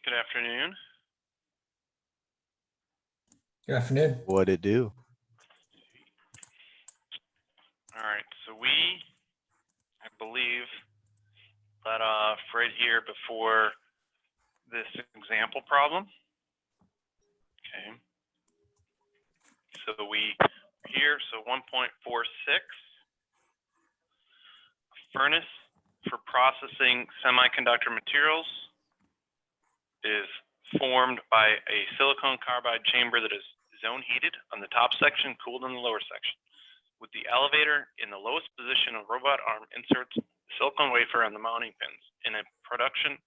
Good afternoon. Good afternoon. What it do? All right, so I believe, let off right here before this example problem. Okay. So here, so 1.46, furnace for processing semiconductor materials is formed by a silicon carbide chamber that is zone heated on the top section, cooled in the lower section. With the elevator in the lowest position, a robot arm inserts silicon wafer on the mounting pins. In a production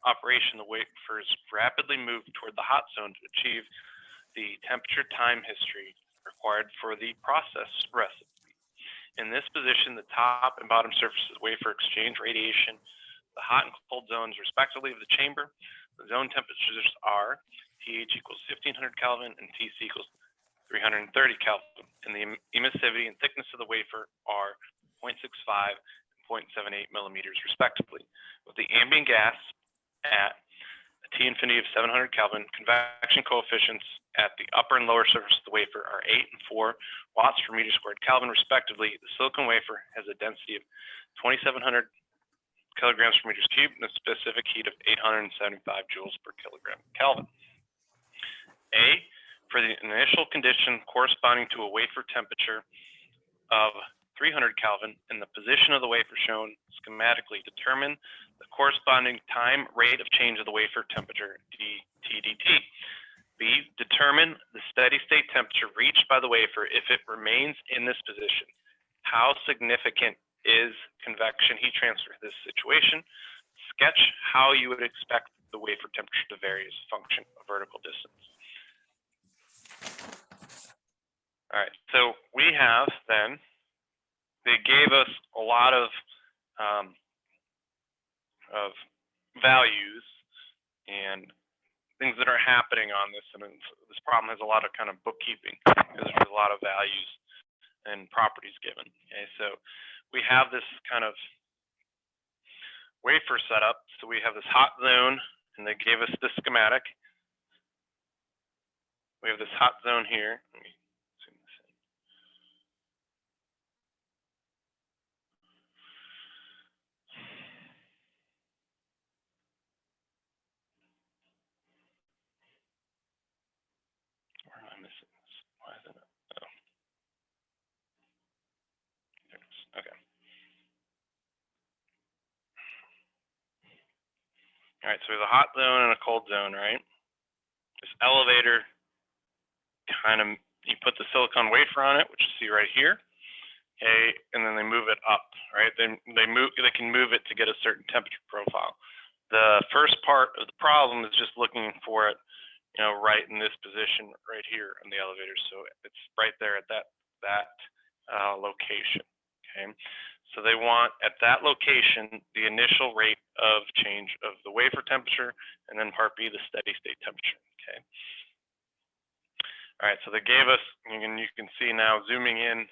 operation, the wafer is rapidly moved toward the hot zone to achieve the temperature time history required for the process recipe. In this position, the top and bottom surfaces of the wafer exchange radiation, the hot and cold zones respectively of the chamber. The zone temperatures are TH equals 1500 Kelvin and TC equals 330 Kelvin, and the emissivity and thickness of the wafer are 0.65 and 0.78 millimeters respectively. With the ambient gas at a T infinity of 700 Kelvin, convection coefficients at the upper and lower surface of the wafer are 8 and 4 watts per meter squared Kelvin respectively. The silicon wafer has a density of 2700 kilograms per meter cubed and a specific heat of 875 joules per kilogram Kelvin. A, for the initial condition corresponding to a wafer temperature of 300 Kelvin and the position of the wafer shown schematically, determine the corresponding time rate of change of the wafer temperature dt. B, determine the steady state temperature reached by the wafer if it remains in this position. How significant is convection heat transfer in this situation? Sketch how you would expect the wafer temperature to vary as a function of vertical distance. All right, so we have then, they gave us a lot of values and things that are happening on this, and this problem has a lot of kind of bookkeeping because there's a lot of values and properties given. Okay, so we have this kind of wafer setup. So we have this hot zone, and they gave us this schematic. We have this hot zone here. Let me zoom this in. Where am I missing this? Why is it? Oh. There it is. Okay. All right, so we have a hot zone and a cold zone, right? This elevator kind of, you put the silicon wafer on it, which you see right here, okay, and then they move it up, right? They can move it to get a certain temperature profile. The first part of the problem is just looking for it, you know, right in this position right here on the elevator. So it's right there at that location, okay? So they want at that location the initial rate of change of the wafer temperature, and then part B, the steady state temperature, okay? All right, so they gave us, and you can see now zooming in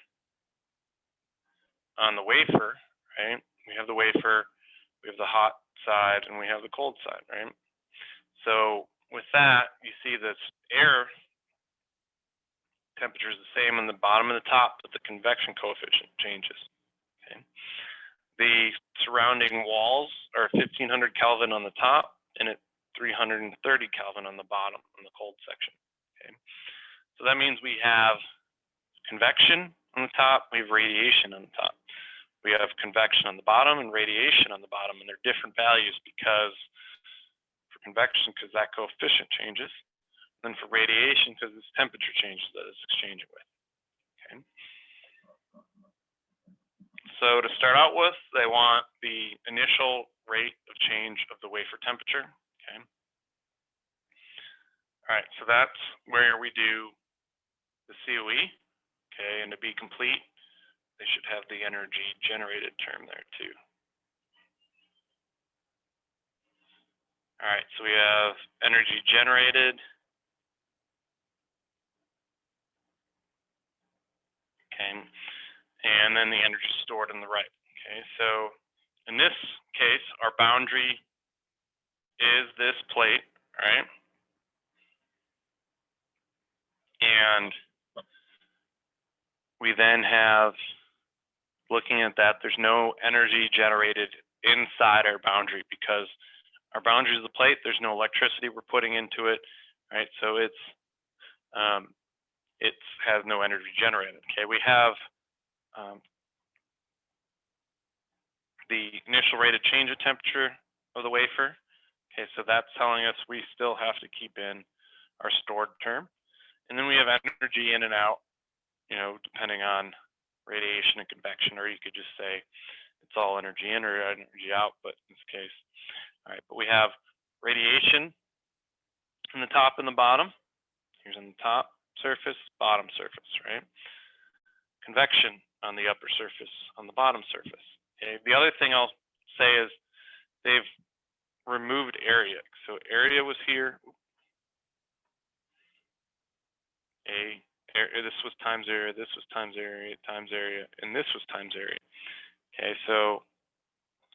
on the wafer, right? We have the wafer, we have the hot side, and we have the cold side, right? So with that, you see this air temperature is the same on the bottom and the top, but the convection coefficient changes, okay? The surrounding walls are 1500 Kelvin on the top and at 330 Kelvin on the bottom, on the cold section, okay? So that means we have convection on the top, we have radiation on the top. We have convection on the bottom and radiation on the bottom, and they're different values because for convection, because that coefficient changes, and then for radiation, because it's temperature changes that it's exchanging with, okay? So to start out with, they want the initial rate of change of the wafer temperature, okay? All right, so that's where we do the COE, okay, and to be complete, they should have the energy generated term there too. All right, so we have energy generated, okay, and then the energy stored on the right, okay? So in this case, our boundary is this plate, right? And we then have, looking at that, there's no energy generated inside our boundary because our boundary is the plate. There's no electricity we're putting into it, right? So it has no energy generated. Okay, we have the initial rate of change of temperature of the wafer. Okay, so that's telling us we still have to keep in our stored term. And then we have energy in and out, you know, depending on radiation and convection, or you could just say it's all energy in or energy out, but in this case, all right, but we have radiation in the top and the bottom. Here's on the top surface, bottom surface, right? Convection on the upper surface, on the bottom surface. Okay, the other thing I'll say is they've removed area. So area was here. This was times area, this was times area, and this was times area. Okay, so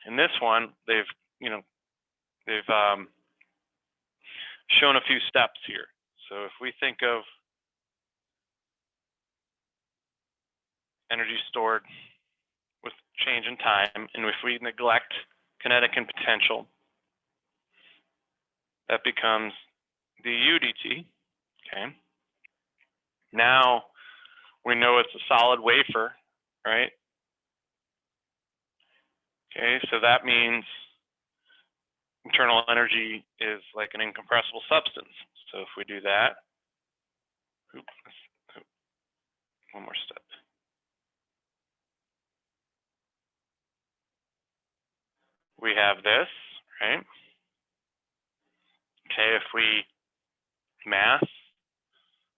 in this one, they've shown a few steps here. So if we think of energy stored with change in time, and if we neglect kinetic and potential, that becomes du dt, okay? Now we know it's a solid wafer, right? Okay, so that means internal energy is like an incompressible substance. So if we do that, one more step. We have this, right? Okay, if we mass,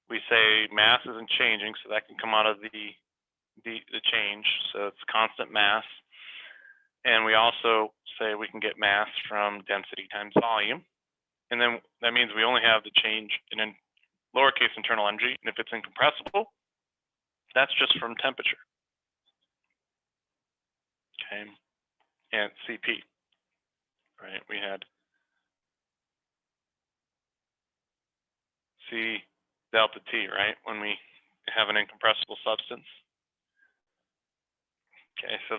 we say mass isn't changing, so that can come out of the change. So it's constant mass. And we also say we can get mass from density times volume. And then that means we only have the change in lowercase internal energy. And if it's incompressible, that's just from temperature. Okay, and CP, right? We had C delta T, right? When we have an incompressible substance. Okay, so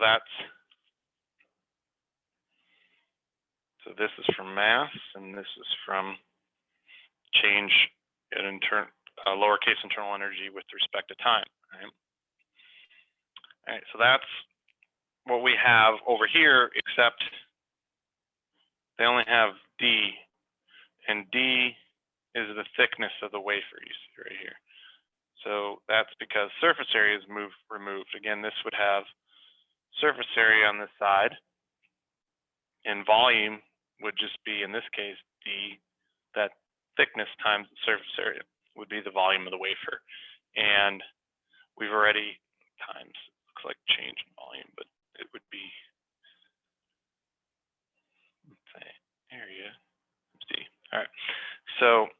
this is from mass, and this is from change in lowercase internal energy with respect to time, right? All right, so that's what we have over here, except they only have D, and D is the thickness of the wafer, you see right here. So that's because surface area is removed. Again, this would have surface area on this side, and volume would just be, in this case, D, that thickness times the surface area would be the volume of the wafer. And we've already times, looks like change in volume, but it would be, let's say, area, D. All right, so,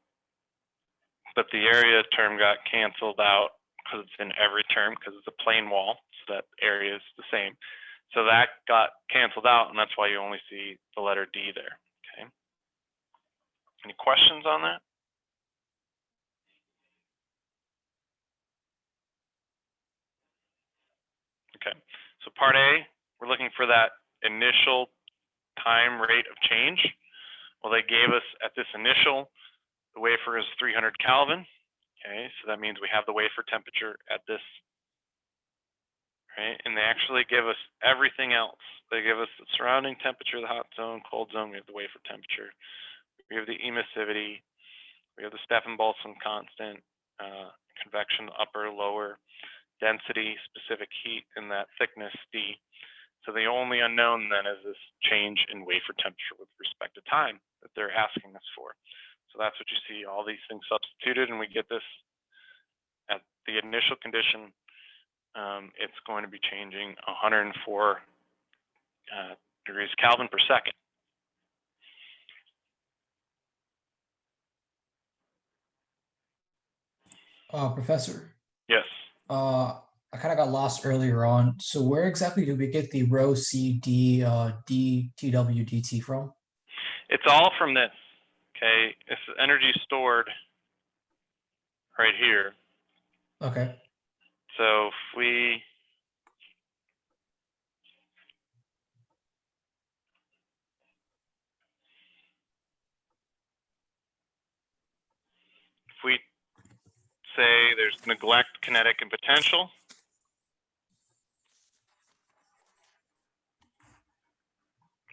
but the area term got canceled out because it's in every term because it's a plane wall, so that area is the same. So that got canceled out, and that's why you only see the letter D there, okay? Any questions on that? Okay, so part A, we're looking for that initial time rate of change. Well, they gave us at this initial, the wafer is 300 Kelvin. Okay, so that means we have the wafer temperature at this, right? And they actually give us everything else. They give us the surrounding temperature, the hot zone, cold zone. We have the wafer temperature. We have the emissivity. We have the Stefan-Boltzmann constant, convection, upper, lower, density, specific heat, and that thickness, D. So the only unknown then is this change in wafer temperature with respect to time that they're asking us for. So that's what you see, all these things substituted, and we get this at the initial condition. It's going to be changing 104 degrees Kelvin per second. Professor. Yes. I kind of got lost earlier on. So where exactly do we get the rho C D D T W D T from? It's all from this. Okay, it's energy stored right here. Okay. So if we say there's neglect, kinetic, and potential,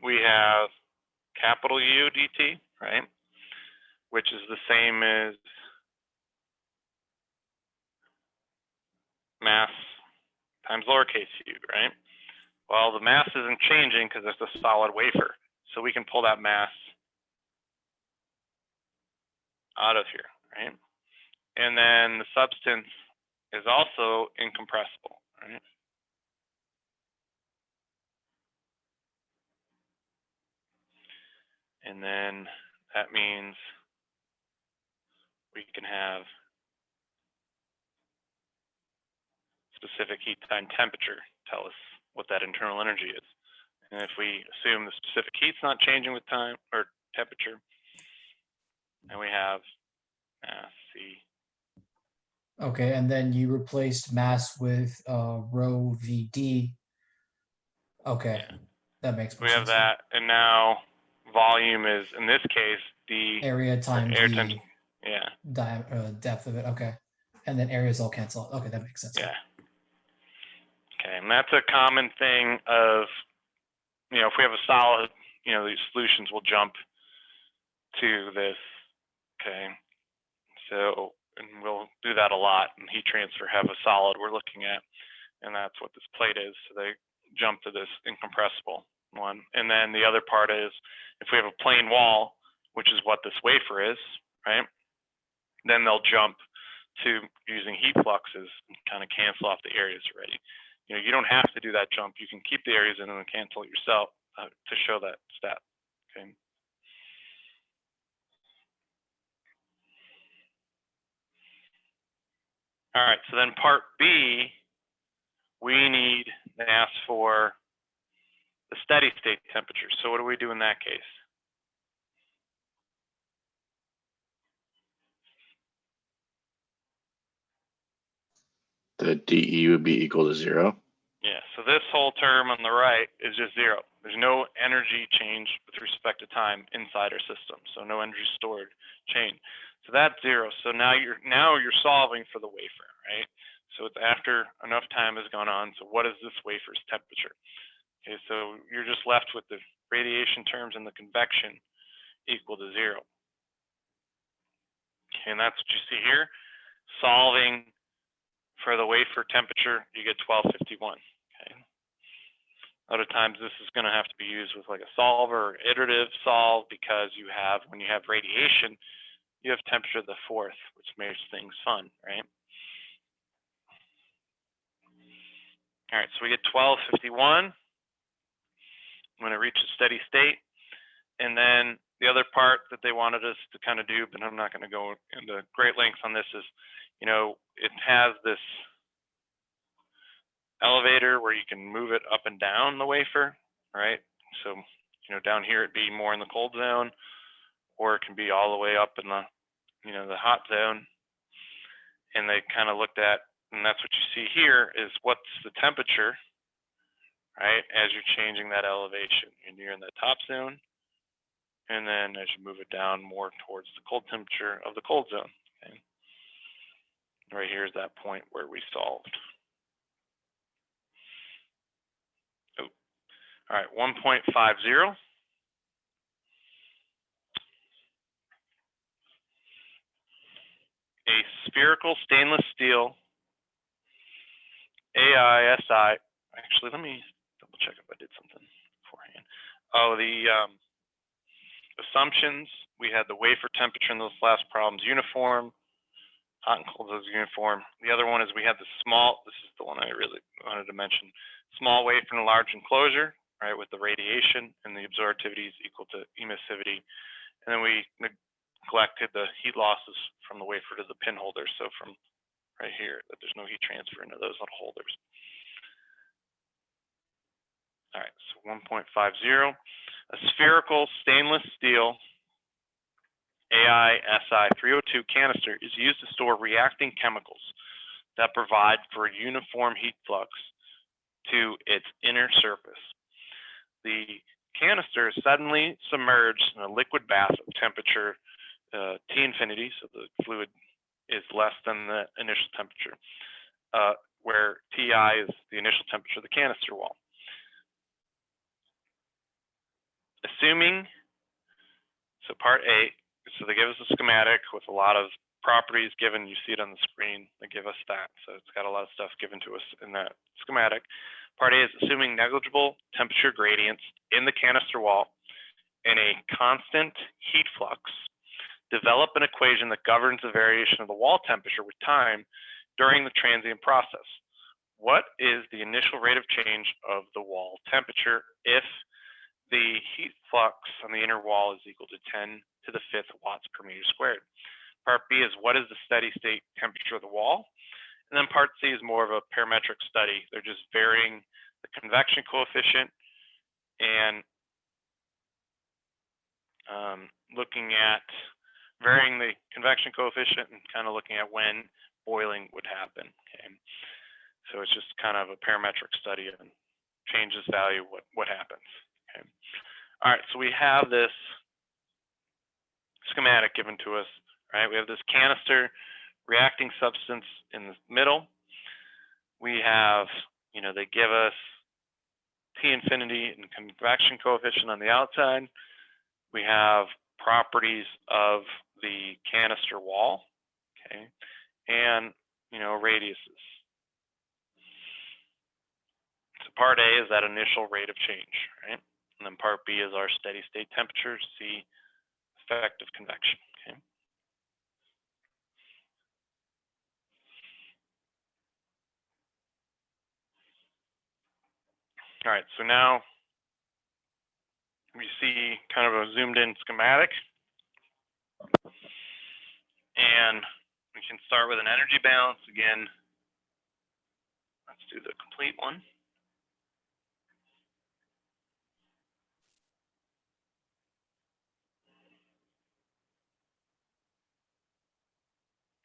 we have capital U dt, right? Which is the same as mass times lowercase u, right? Well, the mass isn't changing because it's a solid wafer. So we can pull that mass out of here, right? And then the substance is also incompressible, right? And then that means we can have specific heat time temperature tell us what that internal energy is. And if we assume the specific heat's not changing with time or temperature, then we have mass C. Okay, and then you replaced mass with rho VD. Okay, Yeah. that makes more We have sense. that, and now volume is, in this case, the Area times air the times, yeah, depth of it. Okay, and then areas all cancel out. Okay, that makes sense. yeah. Okay, and that's a common thing of, if we have a solid, these solutions will jump to this. Okay, so, and we'll do that a lot in heat transfer, have a solid we're looking at, and that's what this plate is. So they jump to this incompressible one. And then the other part is, if we have a plain wall, which is what this wafer is, right? Then they'll jump to using heat fluxes and kind of cancel off the areas already. You don't have to do that jump. You can keep the areas in and then cancel it yourself to show that step. Okay. All right. So then part B, we need to ask for the steady state temperature. So what do we do in that case? The DE would be equal to 0. Yeah, so this whole term on the right is just 0. There's no energy change with respect to time inside our system, so no energy stored change. So that's 0. So now you're solving for the wafer, right? So it's after enough time has gone on. So what is this wafer's temperature? Okay, so you're just left with the radiation terms and the convection equal to 0. Okay, and that's what you see here. Solving for the wafer temperature, you get 1251. Okay. Other times this is going to have to be used with like a solver or iterative solve, because when you have radiation, you have temperature of the fourth, which makes things fun, right? All right, so we get 1251 when it reaches steady state. And then the other part that they wanted us to kind of do, but I'm not going to go into great lengths on this, is, it has this elevator where you can move it up and down the wafer, right? So, down here it'd be more in the cold zone, or it can be all the way up in the, the hot zone. And they kind of looked at, and that's what you see here, is what's the temperature, right, as you're changing that elevation. And you're in the top zone, and then as you move it down more towards the cold temperature of the cold zone. Okay? Right here is that point where we solved. Oh, all right, 1.50. A spherical stainless steel AISI. Actually, let me double check if I did something beforehand. Oh, the assumptions. We had the wafer temperature in those last problems uniform. Hot and cold is uniform. The other one is we had the small, this is the one I really wanted to mention, small wafer in a large enclosure, right, with the radiation and the absorptivity is equal to emissivity. And then we neglected the heat losses from the wafer to the pin holder. So from right here, that there's no heat transfer into those little holders. All right, so 1.50, a spherical stainless steel AI-SI302 canister is used to store reacting chemicals that provide for a uniform heat flux to its inner surface. The canister is suddenly submerged in a liquid bath of temperature T infinity, so the fluid is less than the initial temperature, where Ti is the initial temperature of the canister wall. Assuming, so part A, so they give us a schematic with a lot of properties given. You see it on the screen. They give us that. So it's got a lot of stuff given to us in that schematic. Part A is assuming negligible temperature gradients in the canister wall and a constant heat flux, develop an equation that governs the variation of the wall temperature with time during the transient process. What is the initial rate of change of the wall temperature if the heat flux on the inner wall is equal to 10 to the 5th watts per meter squared? Part B is what is the steady state temperature of the wall? And then part C is more of a parametric study. They're just varying the convection coefficient and looking at varying the convection coefficient and kind of looking at when boiling would happen. Okay, so it's just kind of a parametric study and change this value, what happens. Okay, all right, so we have this schematic given to us. Right, we have this canister reacting substance in the middle. We have, they give us T infinity and convection coefficient on the outside. We have properties of the canister wall, okay, and radiuses. So part A is that initial rate of change, right? And then part B is our steady state temperature, C, effective convection, okay? All right, so now we see kind of a zoomed in schematic. And we can start with an energy balance again. Let's do the complete one.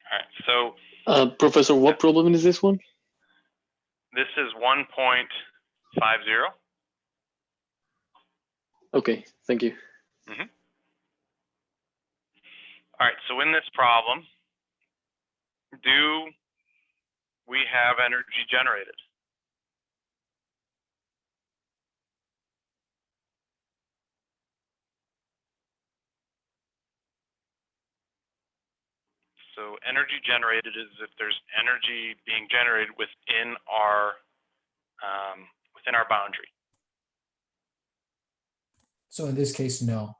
All right, so Professor, what problem is this one? this is 1.50. Okay, thank you. Mm-hmm. All right, so in this problem, do we have energy generated? So energy generated is if there's energy being generated within our boundary. So in this case, no.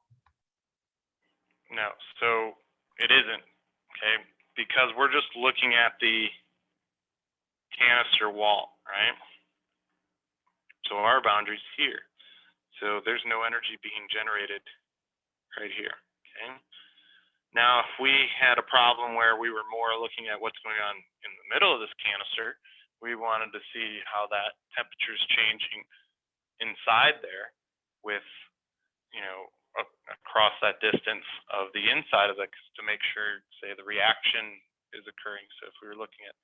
No, so it isn't, okay? Because we're just looking at the canister wall, right? So our boundary's here. So there's no energy being generated right here, okay? Now, if we had a problem where we were more looking at what's going on in the middle of this canister, we wanted to see how that temperature is changing inside there with, across that distance of the inside of it to make sure, say, the reaction is occurring. So if we were looking at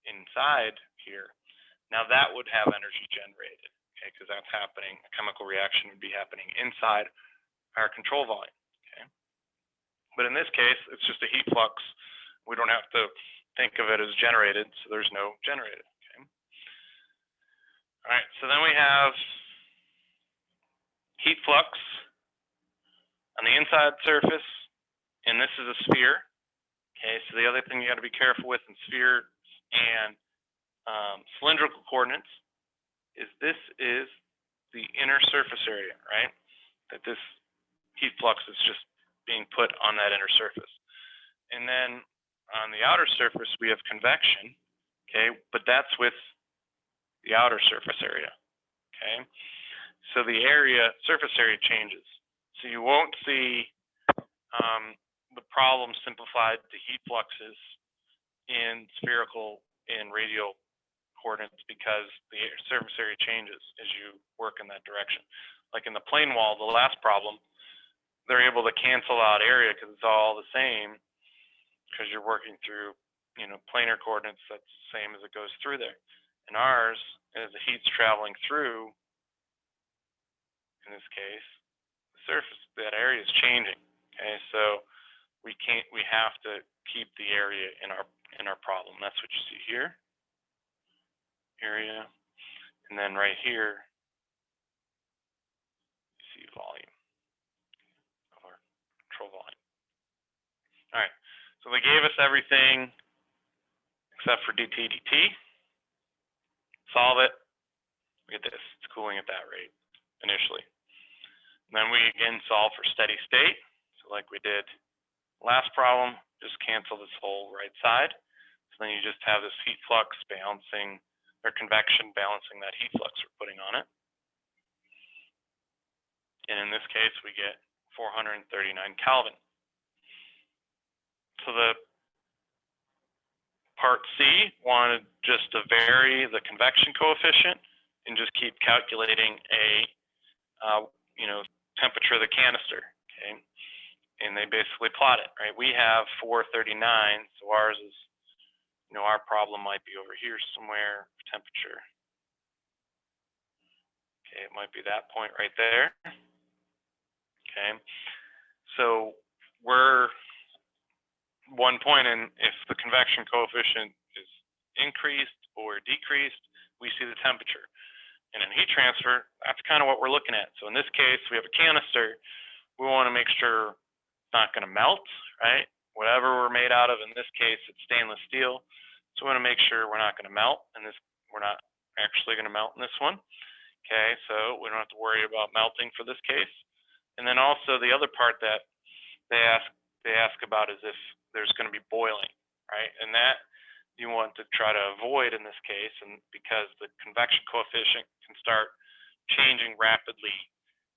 inside here, now that would have energy generated, okay, because that's happening. A chemical reaction would be happening inside our control volume, okay? But in this case, it's just a heat flux. We don't have to think of it as generated, so there's no generated, okay? All right, so then we have heat flux on the inside surface, and this is a sphere, okay? So the other thing you got to be careful with in sphere and cylindrical coordinates is this is the inner surface area, right? That this heat flux is just being put on that inner surface. And then on the outer surface, we have convection, okay? But that's with the outer surface area, okay? So the surface area changes. So you won't see the problem simplified to heat fluxes in spherical and radial coordinates because the surface area changes as you work in that direction. Like in the plane wall, the last problem, they're able to cancel out area because it's all the same, because you're working through, you know, planar coordinates. That's the same as it goes through there. And ours, as the heat's traveling through, in this case, the surface, that area is changing. Okay, so we have to keep the area in our problem. That's what you see here, area, and then right here, you see volume of our control volume. All right, so they gave us everything except for dt. Solve it. Look at this. It's cooling at that rate initially. And then we again solve for steady state. So like we did last problem, just cancel this whole right side. So then you just have this heat flux balancing, or convection balancing that heat flux we're putting on it. And in this case, we get 439 Kelvin. So the part C wanted just to vary the convection coefficient and just keep calculating a temperature of the canister. Okay, and they basically plot it, right? We have 439, so ours is, you know, our problem might be over here somewhere, temperature. Okay, it might be that point right there. Okay, so we're 1 point, and if the convection coefficient is increased or decreased, we see the temperature. And in heat transfer, that's kind of what we're looking at. So in this case, we have a canister. We want to make sure it's not going to melt, right? Whatever we're made out of, in this case, it's stainless steel. So we want to make sure we're not going to melt, and we're not actually going to melt in this one. Okay, so we don't have to worry about melting for this case. And then also the other part that they ask about is if there's going to be boiling, right? And that you want to try to avoid in this case, and because the convection coefficient can start changing rapidly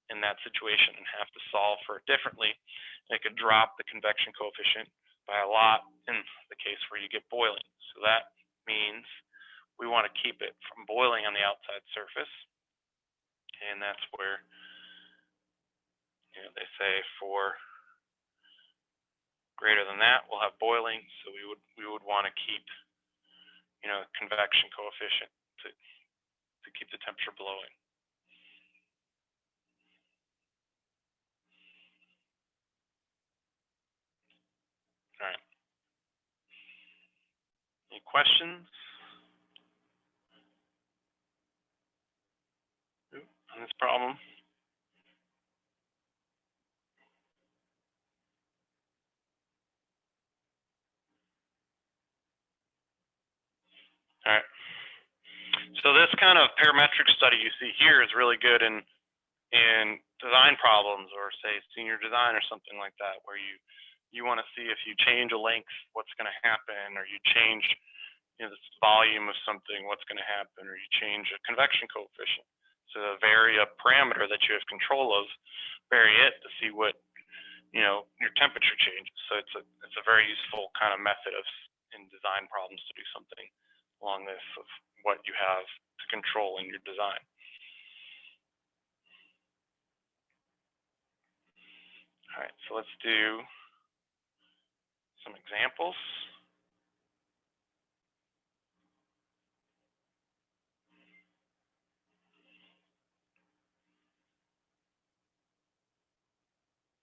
in that situation and have to solve for it differently. It could drop the convection coefficient by a lot in the case where you get boiling. So that means we want to keep it from boiling on the outside surface. And that's where, you know, they say for greater than that, we'll have boiling. So we would want to keep, you know, convection coefficient to keep the temperature blowing. All right. Any questions on this problem? All right. So this kind of parametric study you see here is really good in design problems, or say senior design or something like that, where you want to see if you change a length, what's going to happen, or you change, you know, the volume of something, what's going to happen, or you change a convection coefficient. So vary a parameter that you have control of, vary it to see what, you know, your temperature changes. So it's a very useful kind of method in design problems to do something along this of what you have to control in your design. All right, so let's do some examples.